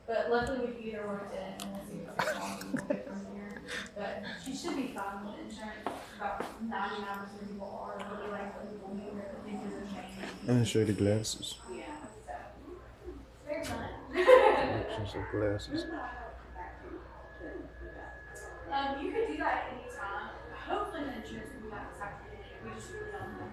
But luckily we can get her worked in and we'll see what's going on and we'll get from here. But she should be fine with insurance. About 99% of people are really like when people meet her, they think there's a change. Let me show you the glasses. Yeah, so it's very fun. Some glasses. You could do that anytime. Hopefully the insurance will be back this afternoon. We just really don't know.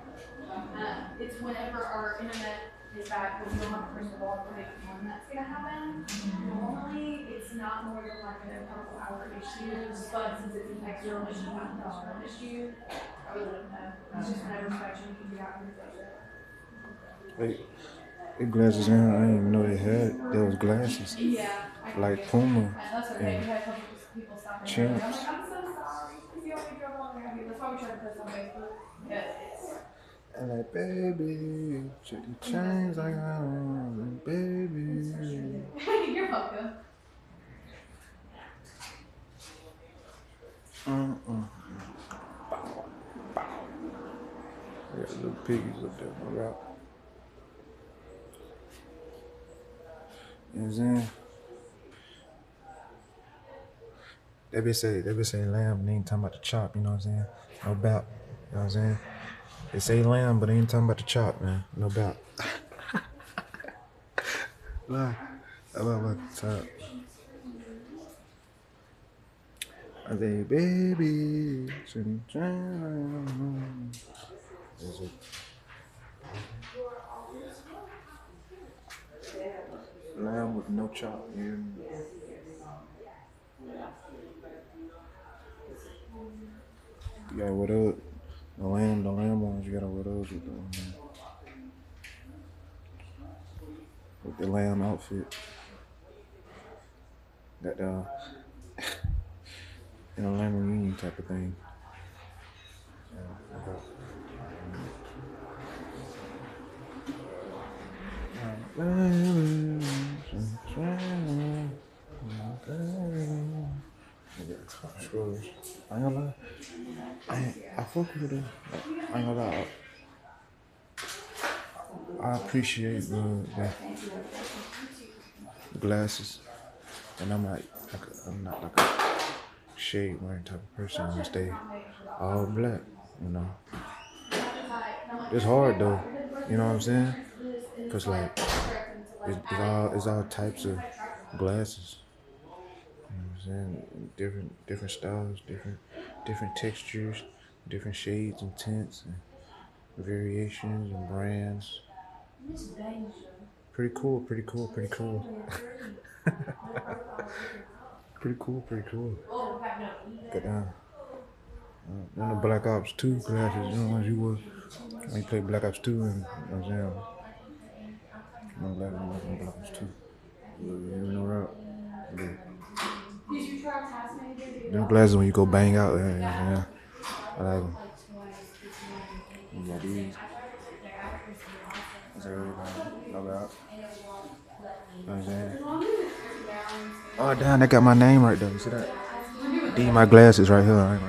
It's whenever our internet is back, but we don't have a crystal ball to predict when that's going to happen. Normally, it's not more than like a couple hour issue, but since it's an extra $1,000 issue, I really don't know. It's just whenever inspection can be out here. Wait, the glasses in here, I didn't even know they had those glasses. Yeah. Like Puma That's okay. We had a couple people stopping. Champs. I'm like, I'm so sorry. Because you only drove on there. That's why we tried to post on Facebook. Yeah, And like, baby, check the chains I got on, baby. You're welcome. I got little piggies up there, no doubt. You know what I'm saying? They be saying lamb, and they ain't talking about the chop, you know what I'm saying? No doubt, you know what I'm saying? They say lamb, but they ain't talking about the chop, man. No doubt. Lie. I love about the chop. I say, baby, is it? Lamb with no chop, you hear me? You gotta wear those, the lamb ones, you gotta wear those with the lamb outfit. Got the, in a lamb reunion type of thing. Yeah, okay. Screws. I ain't gonna lie. I fuck with it. I ain't gonna lie. I appreciate the glasses, and I'm not like a shade wearing type of person. I stay all black, you know. It's hard though, you know what I'm saying? Cause like it's all types of glasses. You know what I'm saying? Different styles, different textures, different shades and tints and variations and brands. Pretty cool. Pretty cool. Pretty cool. Got one of the Black Ops 2 glasses, you know, as you was when you play Black Ops 2 and you know what I'm saying? My glasses in Black Ops 2. You know right? Them glasses when you go bang out there, you know what I'm saying? I like them. You got these. That's everything. No doubt. You know what I'm saying? Oh damn, they got my name right there. You see that? These my glasses right here.